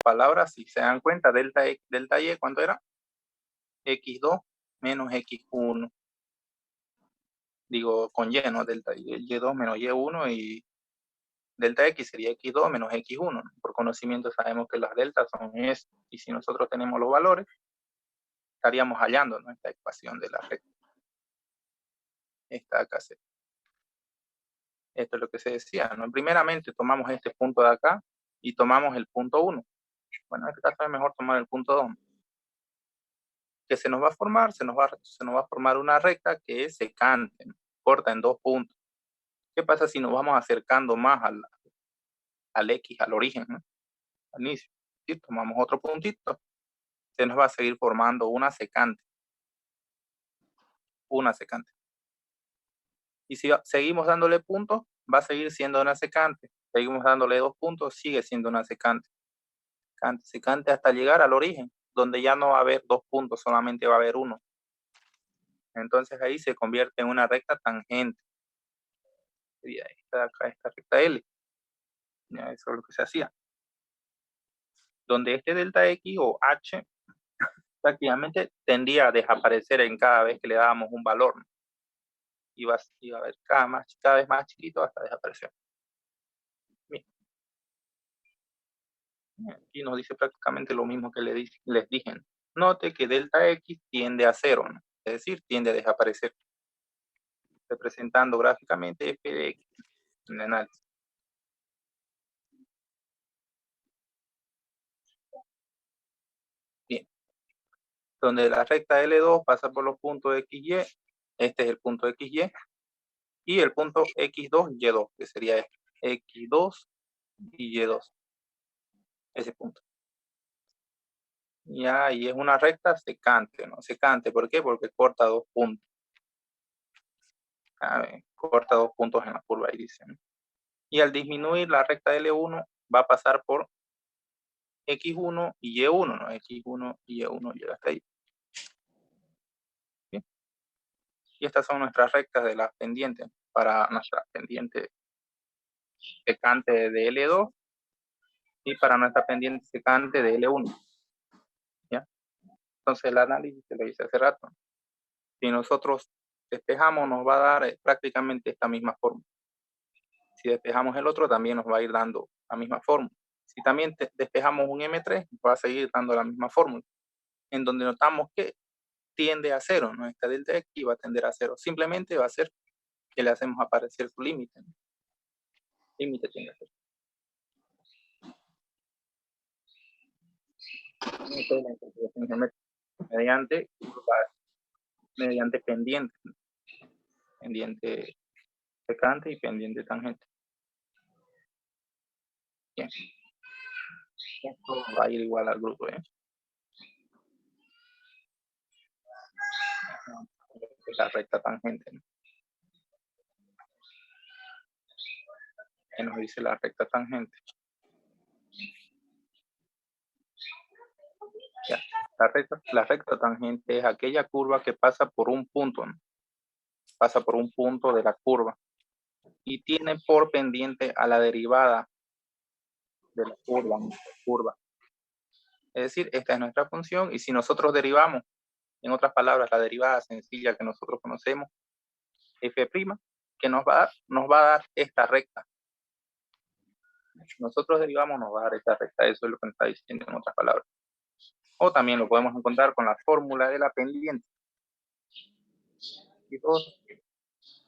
palabras, si se dan cuenta, delta y, ¿cuánto era? X2 menos X1. Digo, con Y, ¿no? Delta Y2 menos Y1 y delta X sería X2 menos X1. ¿No? Por conocimiento sabemos que las deltas son S. Y si nosotros tenemos los valores, estaríamos hallando, ¿no? Esta ecuación de la recta. Esta acá se... Esto es lo que se decía, ¿no? Primeramente tomamos este punto de acá y tomamos el punto 1. Bueno, en este caso es mejor tomar el punto 2. Que se nos va a formar, se nos va a formar una recta que es secante, ¿no? Corta en 2 puntos. ¿Qué pasa si nos vamos acercando más al X, al origen, ¿no? Al inicio? Si tomamos otro puntito, se nos va a seguir formando una secante. Una secante. Y si seguimos dándole puntos, va a seguir siendo una secante. Seguimos dándole 2 puntos, sigue siendo una secante. Secante hasta llegar al origen, donde ya no va a haber 2 puntos, solamente va a haber 1. Entonces ahí se convierte en una recta tangente. Sería esta recta L. Ya, eso es lo que se hacía. Donde este delta X o H prácticamente tendría a desaparecer en cada vez que le dábamos un valor, ¿no? Iba a ver cada vez más chiquito hasta desaparecer. Bien. Aquí nos dice prácticamente lo mismo que les dije. Note que delta X tiende a 0, ¿no? Es decir, tiende a desaparecer. Representando gráficamente f de X en el análisis. Bien. Donde la recta L2 pasa por los puntos XY, este es el punto XY, y el punto X2, Y2, que sería este, X2 y Y2. Ese punto. Ya, y es una recta secante, ¿no? Secante, ¿por qué? Porque corta 2 puntos. Corta 2 puntos en la curva, ahí dice, ¿no? Y al disminuir la recta L1 va a pasar por X1 y Y1, ¿no? X1 y Y1 llega hasta ahí. ¿Bien? Y estas son nuestras rectas de las pendientes para nuestra pendiente secante de L2 y para nuestra pendiente secante de L1. ¿Ya? Entonces el análisis que lo hice hace rato. Si nosotros despejamos, nos va a dar prácticamente esta misma fórmula. Si despejamos el otro, también nos va a ir dando la misma fórmula. Si también despejamos un M3, va a seguir dando la misma fórmula. En donde notamos que tiende a 0, ¿no? Esta delta X va a tender a 0. Simplemente va a ser que le hacemos aparecer su límite, ¿no? Límite tiende a 0. Esta es la interpretación geométrica mediante pendiente, ¿no? Pendiente secante y pendiente tangente. Bien. Esto va a ir igual al grupo, ¿eh? La recta tangente, ¿no? Que nos dice la recta tangente. Ya. La recta tangente es aquella curva que pasa por un punto, ¿no? Pasa por un punto de la curva y tiene por pendiente a la derivada de la curva. Es decir, esta es nuestra función y si nosotros derivamos, en otras palabras, la derivada sencilla que nosotros conocemos, f', que nos va a dar esta recta. Si nosotros derivamos, nos va a dar esta recta. Eso es lo que nos está diciendo en otras palabras. O también lo podemos encontrar con la fórmula de la pendiente. Y2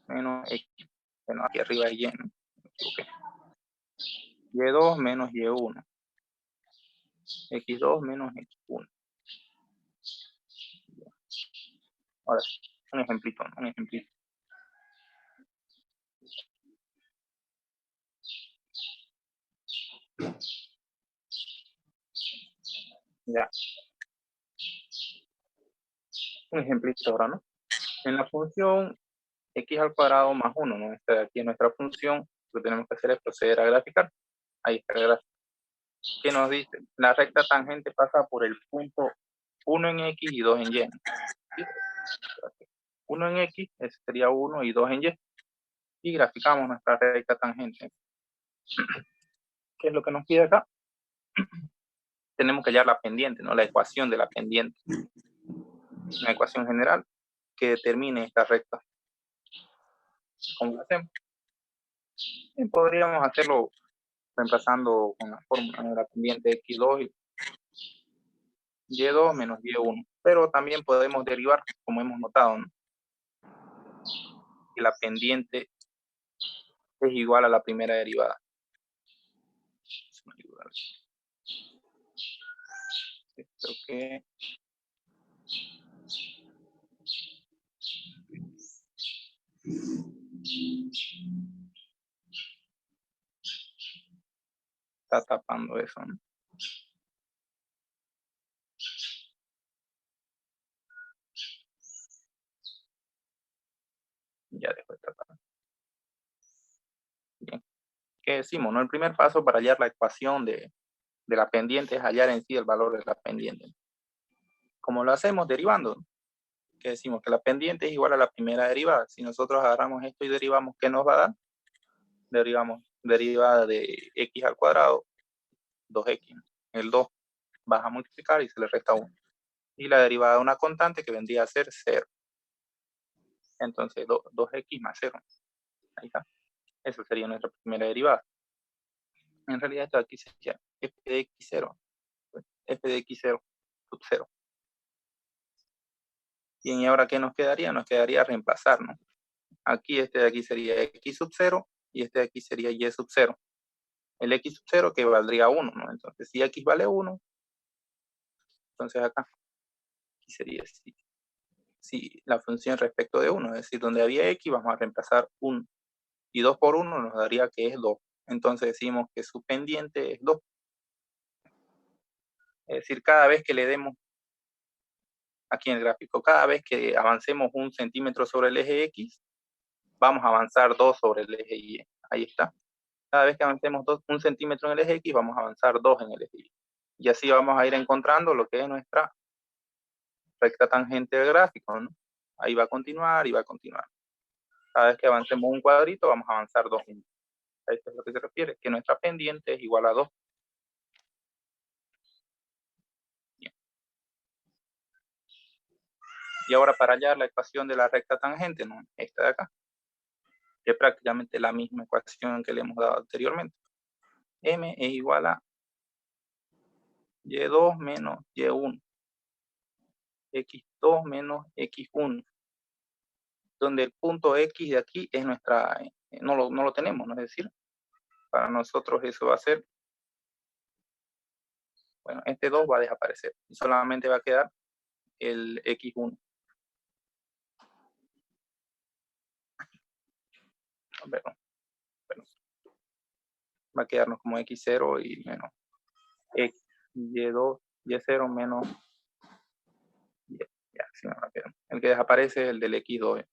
menos X. Bueno, aquí arriba es Y, ¿no? Me equivoqué. Y2 menos Y1. X2 menos X1. Ahora, un ejemplito, ¿no? Un ejemplito. Ya. Un ejemplito ahora, ¿no? En la función x al cuadrado más 1, ¿no? Esta de aquí es nuestra función. Lo que tenemos que hacer es proceder a graficar. Ahí está el gráfico. ¿Qué nos dice? La recta tangente pasa por el punto 1 en X y 2 en Y. ¿Sí? 1 en X, ese sería 1 y 2 en Y. Y graficamos nuestra recta tangente. ¿Qué es lo que nos pide acá? tenemos que hallar la pendiente, ¿no? La ecuación de la pendiente. Una ecuación general que determine esta recta. ¿Cómo lo hacemos? Bien, podríamos hacerlo reemplazando con la fórmula de la pendiente x2 y y2 menos y1. Pero también podemos derivar, como hemos notado, ¿no? Que la pendiente es igual a la primera derivada. Creo que está tapando eso, ¿no? Ya dejó de tapar. Bien. ¿Qué decimos? ¿No? El primer paso para hallar la ecuación de la pendiente es hallar en sí el valor de la pendiente. ¿Cómo lo hacemos? Derivando. ¿Qué decimos? Que la pendiente es igual a la primera derivada. Si nosotros agarramos esto y derivamos, ¿qué nos va a dar? Derivamos derivada de x al cuadrado, 2x. El 2 vas a multiplicar y se le resta 1. Y la derivada de una constante que vendría a ser 0. Entonces 2x más 0. Ahí está. Esa sería nuestra primera derivada. En realidad esto aquí sería f de x0. F de x0 sub 0. Bien, ¿y ahora qué nos quedaría? Nos quedaría reemplazar, ¿no? Aquí este de aquí sería x sub 0 y este de aquí sería y sub 0. El x sub 0 que valdría 1, ¿no? Entonces, si x vale 1, entonces acá aquí sería si la función respecto de 1, es decir, donde había x vamos a reemplazar 1. Y 2 por 1 nos daría que es 2. Entonces decimos que su pendiente es 2. Es decir, cada vez que le demos aquí en el gráfico, cada vez que avancemos 1 centímetro sobre el eje X, vamos a avanzar 2 sobre el eje Y. Ahí está. Cada vez que avancemos 1 centímetro en el eje X, vamos a avanzar 2 en el eje Y. Y así vamos a ir encontrando lo que es nuestra recta tangente del gráfico, ¿no? Ahí va a continuar y va a continuar. Cada vez que avancemos un cuadrito, vamos a avanzar 2. A esto es lo que se refiere, que nuestra pendiente es igual a 2. Bien. Y ahora para hallar la ecuación de la recta tangente, ¿no? Esta de acá, que es prácticamente la misma ecuación que le hemos dado anteriormente. M es igual a y2 menos y1, x2 menos x1, donde el punto X de aquí es nuestra, no lo tenemos, ¿no? Es decir, para nosotros eso va a ser, bueno, este 2 va a desaparecer y solamente va a quedar el x1. Perdón. Va a quedarnos como x0 y menos x, y2, y0 menos y. Ya, sí me va a quedar. El que desaparece es el del x2.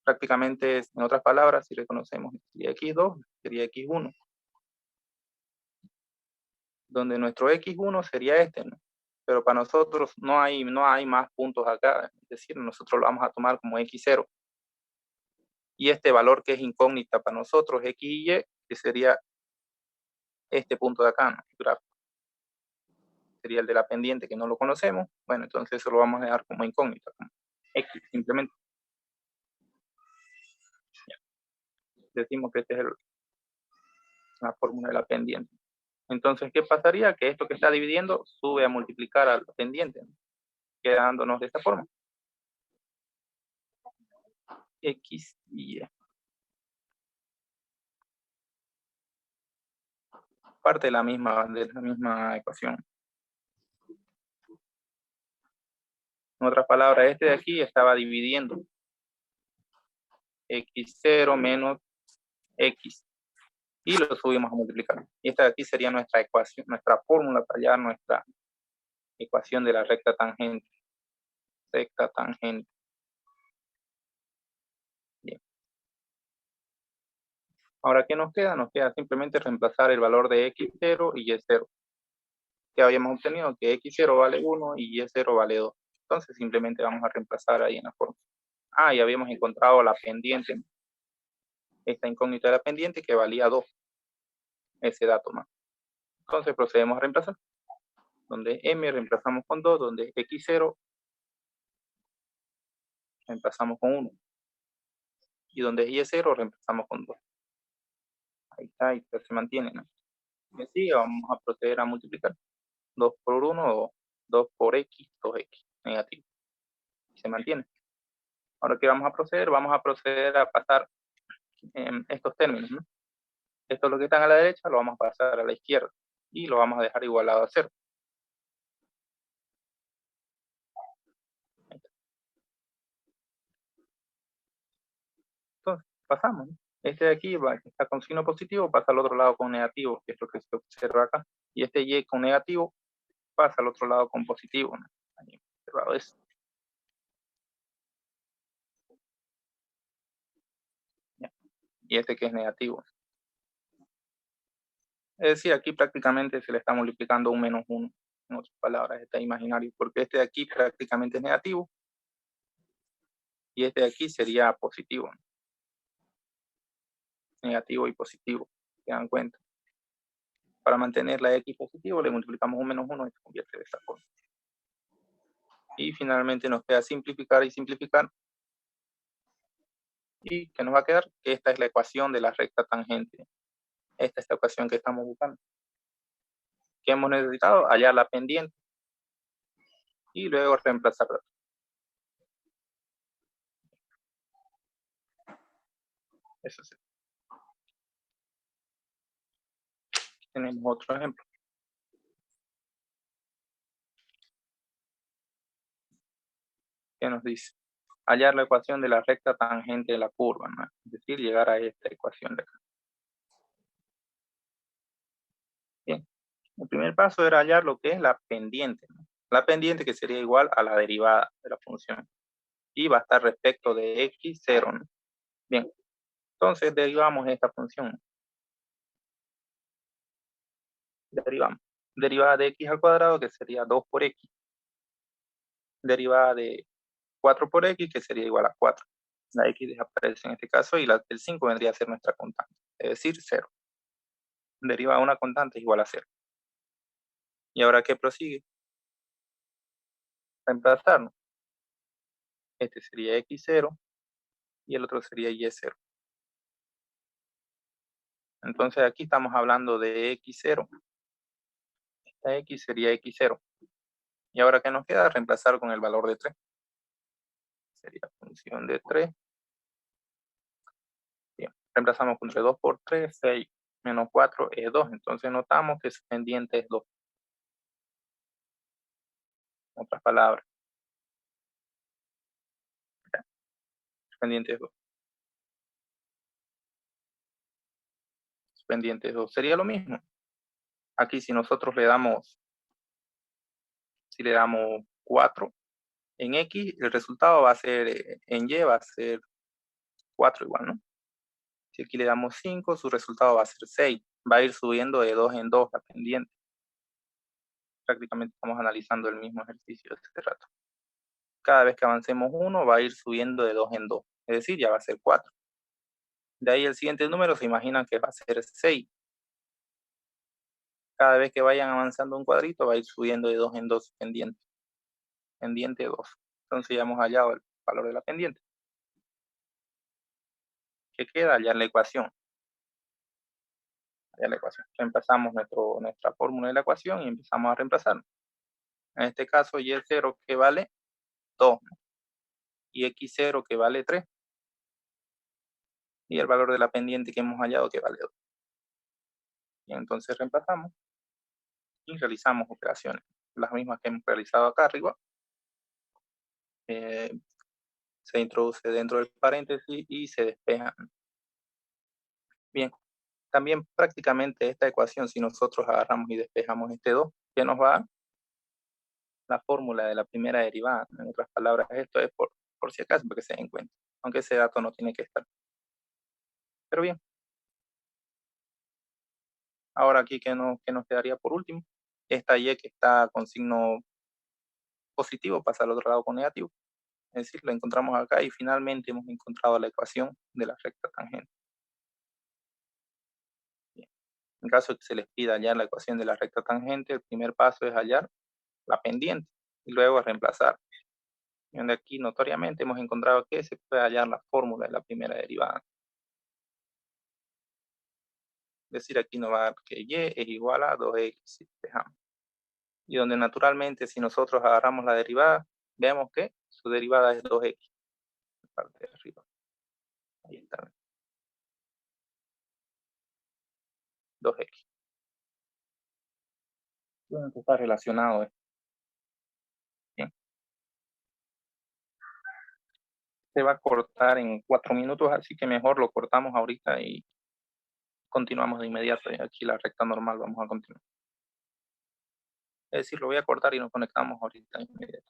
Prácticamente, en otras palabras, si reconocemos sería x2, sería x1. Donde nuestro x1 sería este, ¿no? Pero para nosotros no hay más puntos acá, es decir, nosotros lo vamos a tomar como x0. Y este valor que es incógnita para nosotros, x y y, que sería este punto de acá, ¿no? El gráfico. Sería el de la pendiente que no lo conocemos. Bueno, entonces eso lo vamos a dejar como incógnita, como x simplemente. Ya. Decimos que esta es la fórmula de la pendiente. Entonces, ¿qué pasaría? Que esto que está dividiendo sube a multiplicar a la pendiente, ¿no? Quedándonos de esta forma. X y Y. Parte de la misma ecuación. En otras palabras, este de aquí estaba dividiendo x0 menos x y lo subimos a multiplicar. Y esta de aquí sería nuestra ecuación, nuestra fórmula para hallar nuestra ecuación de la recta tangente. Recta tangente. Bien. Ahora, ¿qué nos queda? Nos queda simplemente reemplazar el valor de x0 y y0. Que habíamos obtenido que x0 vale 1 y y0 vale 2. Entonces simplemente vamos a reemplazar ahí en la fórmula. Y habíamos encontrado la pendiente. Esta incógnita de la pendiente que valía 2. Ese dato más. Entonces procedemos a reemplazar. Donde m reemplazamos con 2, donde x0 reemplazamos con 1. Y donde y0 reemplazamos con 2. Ahí está, y se mantiene, ¿no? Y así vamos a proceder a multiplicar. 2 por 1 o 2 por x, 2x, negativo. Y se mantiene. Ahora, ¿qué vamos a proceder? Vamos a proceder a pasar estos términos, ¿no? Esto es lo que están a la derecha, lo vamos a pasar a la izquierda. Y lo vamos a dejar igualado a 0. Entonces, pasamos, ¿no? Este de aquí está con signo positivo, pasa al otro lado con negativo, que es lo que se observa acá. Y este y con negativo pasa al otro lado con positivo, ¿no? Ahí observado eso. ¿Ya? Y este que es negativo. Es decir, aquí prácticamente se le está multiplicando un menos 1. En otras palabras, está imaginario, porque este de aquí prácticamente es negativo y este de aquí sería positivo, ¿no? Negativo y positivo, ¿se dan cuenta? Para mantener la x positivo le multiplicamos un menos 1 y se convierte de esta forma. Y finalmente nos queda simplificar y simplificar. ¿Y qué nos va a quedar? Que esta es la ecuación de la recta tangente. Esta es la ecuación que estamos buscando. ¿Qué hemos necesitado? Hallar la pendiente y luego reemplazarla. Eso sí. Tenemos otro ejemplo. ¿Qué nos dice? Hallar la ecuación de la recta tangente de la curva, ¿no? Es decir, llegar a esta ecuación de acá. Bien, el primer paso era hallar lo que es la pendiente, ¿no? La pendiente que sería igual a la derivada de la función. Y va a estar respecto de x0, ¿no? Bien, entonces derivamos esta función. Derivamos. Derivada de x al cuadrado, que sería 2 por x. Derivada de 4 por x, que sería igual a 4. La x desaparece en este caso y el 5 vendría a ser nuestra constante, es decir, 0. Derivada de una constante es igual a 0. ¿Y ahora qué prosigue? Reemplazarnos. Este sería x0 y el otro sería y0. Entonces aquí estamos hablando de x0. Esta x sería x0. ¿Y ahora qué nos queda? Reemplazar con el valor de 3. Sería función de 3. Bien, reemplazamos entre 2 por 3, 6, menos 4 es 2. Entonces notamos que su pendiente es 2. En otras palabras, su pendiente es 2. Su pendiente es 2. Sería lo mismo. Aquí si nosotros le damos 4 en X, el resultado va a ser, en Y va a ser 4 igual, ¿no? Si aquí le damos 5, su resultado va a ser 6. Va a ir subiendo de 2 en 2 la pendiente. Prácticamente estamos analizando el mismo ejercicio de este rato. Cada vez que avancemos 1 va a ir subiendo de 2 en 2. Es decir, ya va a ser 4. De ahí el siguiente número se imaginan que va a ser 6. Cada vez que vayan avanzando un cuadrito va a ir subiendo de 2 en 2 pendiente. Pendiente 2. Entonces ya hemos hallado el valor de la pendiente. ¿Qué queda? Hallar la ecuación. Hallar la ecuación. Reemplazamos nuestra fórmula de la ecuación y empezamos a reemplazar. En este caso, y0 que vale 2. Y x0 que vale 3. Y el valor de la pendiente que hemos hallado que vale 2. Y entonces reemplazamos y realizamos operaciones. Las mismas que hemos realizado acá arriba. Se introduce dentro del paréntesis y se despejan. Bien, también prácticamente esta ecuación, si nosotros agarramos y despejamos este 2, ¿qué nos va a dar? La fórmula de la primera derivada. En otras palabras, esto es por si acaso, para que se den cuenta, aunque ese dato no tiene que estar. Pero bien, ahora aquí, ¿qué nos quedaría por último? Esta y que está con signo positivo pasa al otro lado con negativo. Es decir, lo encontramos acá y finalmente hemos encontrado la ecuación de la recta tangente. Bien. En caso de que se les pida hallar la ecuación de la recta tangente, el primer paso es hallar la pendiente y luego reemplazar. Y donde aquí notoriamente hemos encontrado que se puede hallar la fórmula de la primera derivada. Es decir, aquí nos va a dar que y es igual a 2x si despejamos. Y donde naturalmente si nosotros agarramos la derivada, vemos que su derivada es 2x. Parte de arriba. Ahí está. 2x. Bueno, está relacionado. Bien. Se va a cortar en 4 minutos, así que mejor lo cortamos ahorita y continuamos de inmediato. Aquí la recta normal vamos a continuar. Es decir, lo voy a cortar y nos conectamos ahorita de inmediato.